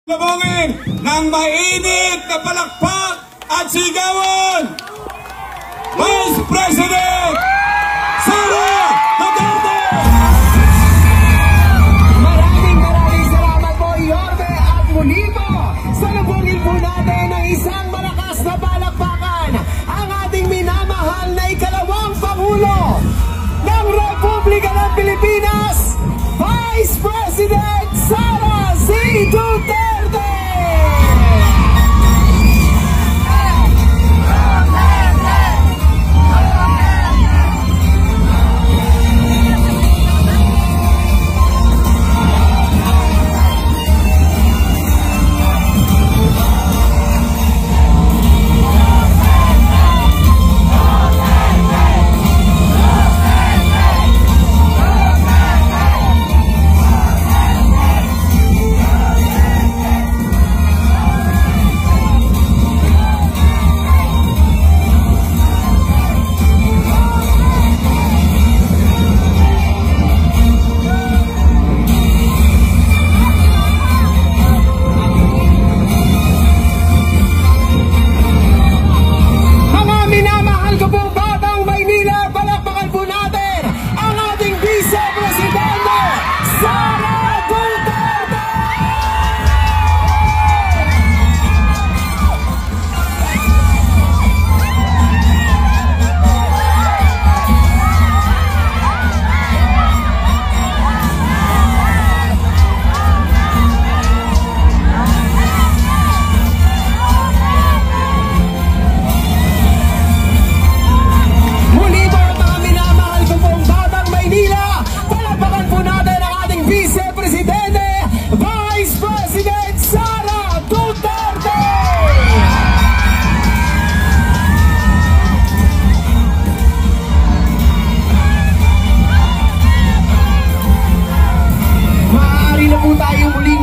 Labungin ng mainit na palakpak at sigawan, Vice President Sara Duterte! Maraming salamat po, Yorme, at muli po salubungin po natin ang isang malakas na palakpakan, ang ating minamahal na ikalawang Pangulo ng Republika ng Pilipinas, Vice President Sara C. Duterte!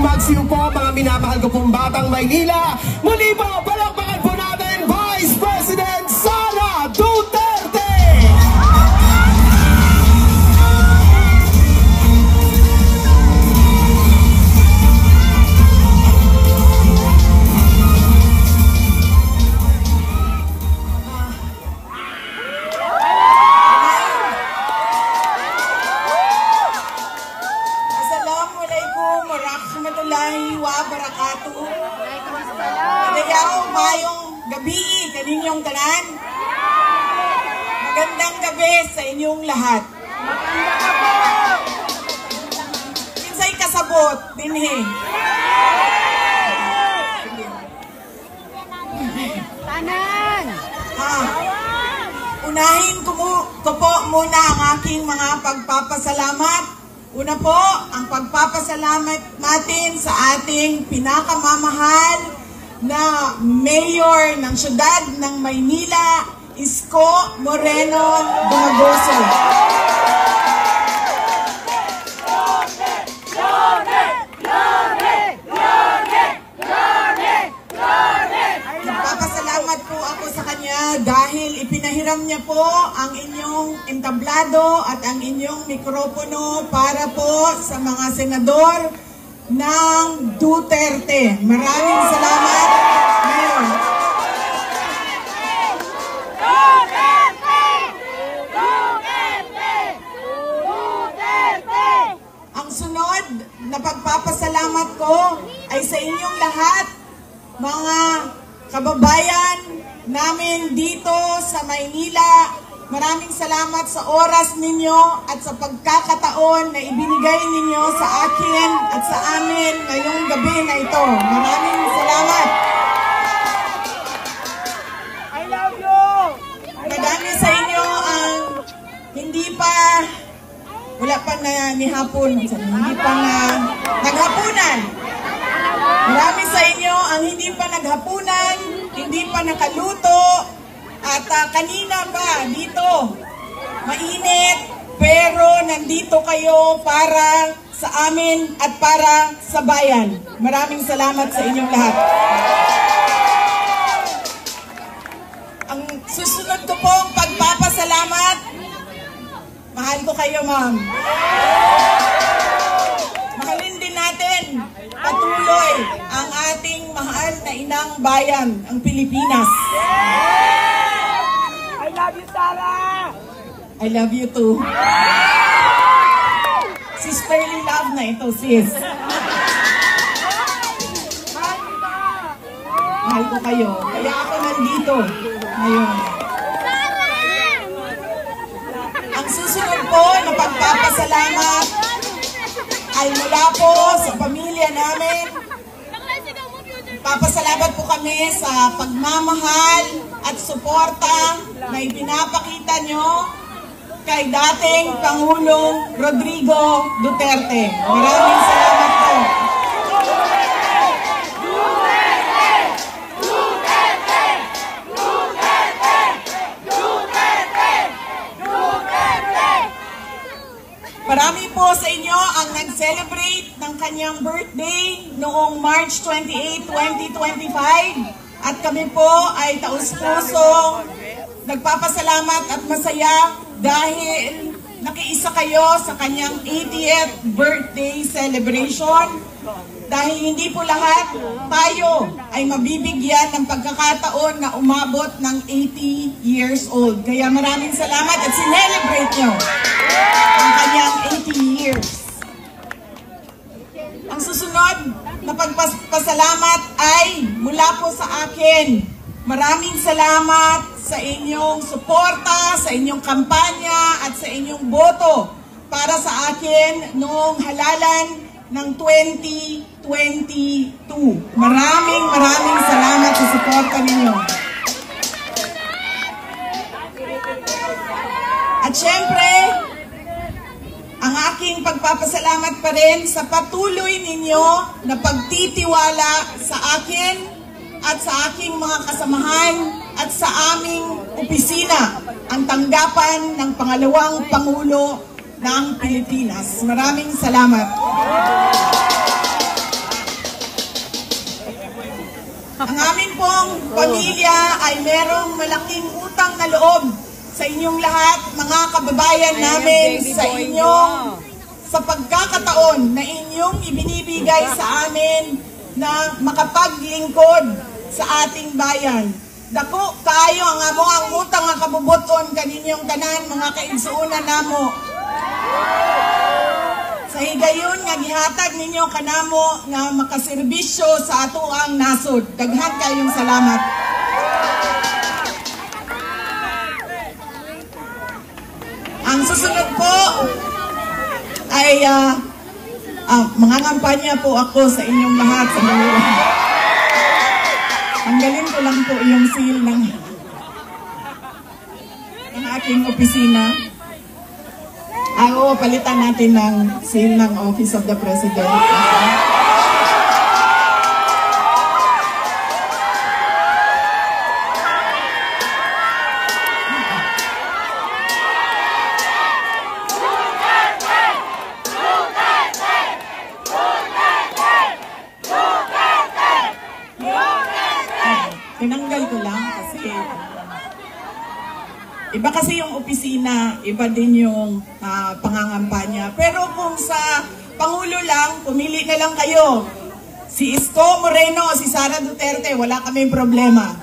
Magsiupo, mga minamahal ko pong batang Maynila. Muli po, palakpakan po natin Vice President Sara Duterte! Assalamualaikum warahmatullahi wabarakatuh. Madayaw, mayong gabi kaninyong tanan. Magandang gabi sa inyong lahat. Kinsay kasabot dinhi. Tanan! Unahin ko po muna ang aking mga pagpapasalamat. Una po, ang pagpapasalamat natin sa ating pinakamamahal na mayor ng siyudad ng Maynila, Isko Moreno Dumagoso. Nagpapasalamat po ako sa kanya dahil ipinahiram niya po ang inyong entablado at ang inyong mikropono para po sa mga senador ng Duterte. Maraming salamat, Mayor. Ang sunod na pagpapasalamat ko ay sa inyong lahat, mga kababayan namin dito sa Maynila. Maraming salamat sa oras ninyo at sa pagkakataon na ibinigay ninyo sa akin at sa amin ngayong gabi na ito. Maraming salamat. I love you! Madami sa inyo ang wala pa na nihapon, hindi pa na naghapunan. Marami sa inyo ang hindi pa naghapunan, hindi pa nakaluto, at kanina pa dito, mainit, pero nandito kayo para sa amin at para sa bayan. Maraming salamat sa inyong lahat. Ang susunod ko pong pagpapasalamat, mahal ko kayo, ma'am. Mahalin din natin patuloy ang ating mahal na inang bayan, ang Pilipinas. I love you, Sarah! I love you too. Sisterly love na ito, sis. Mahal ko kayo. Kaya ako nandito ngayon. Ang susunod po na pagpapasalamat ay mula po sa pamilya namin. Papasalamat po kami sa pagmamahal at suporta na ipinapakita nyo kay dating Pangulong Rodrigo Duterte. Maraming salamat po. Marami po sa inyo ang nag-celebrate ng kanyang birthday noong March 28, 2025. At kami po ay taus-pusong nagpapasalamat at masaya dahil nakiisa kayo sa kanyang 80th birthday celebration. Dahil hindi po lahat tayo ay mabibigyan ng pagkakataon na umabot ng 80 years old. Kaya maraming salamat at sinelebrate nyo ang kanyang 80 years. Ang susunod na pagpasalamat ay mula po sa akin. Maraming salamat sa inyong suporta, sa inyong kampanya at sa inyong boto para sa akin noong halalan ng 2022. Maraming salamat sa suporta ninyo. At syempre, ang aking pagpapasalamat pa rin sa patuloy ninyo na pagtitiwala sa akin at sa aking mga kasamahan at sa aming opisina, ang tanggapan ng pangalawang Pangulo ng Pilipinas. Maraming salamat. Ang amin pong pamilya ay merong malaking utang na loob sa inyong lahat, mga kababayan namin, sa inyong sa pagkakataon na inyong ibinibigay sa amin na makapaglingkod sa ating bayan. Dako kayo ang amo ang utang nga kabubuton kaninyong tanan, mga kaigsuunan namo. Sa higayon nga gihatag ninyo kanamo nga makaserbisyo sa ato ang nasod. Daghan kayong salamat. Ang susunod po ay mga kampanya po ako sa inyong lahat sa dalawa. Tanggalin ko lang po yung seal ng aking opisina. Palitan natin ng seal ng Office of the President. Tinanggal ko lang kasi iba kasi yung opisina, iba din yung pangangampanya. Pero kung sa Pangulo lang, pumili na lang kayo. Si Isko Moreno o si Sara Duterte, wala kaming problema.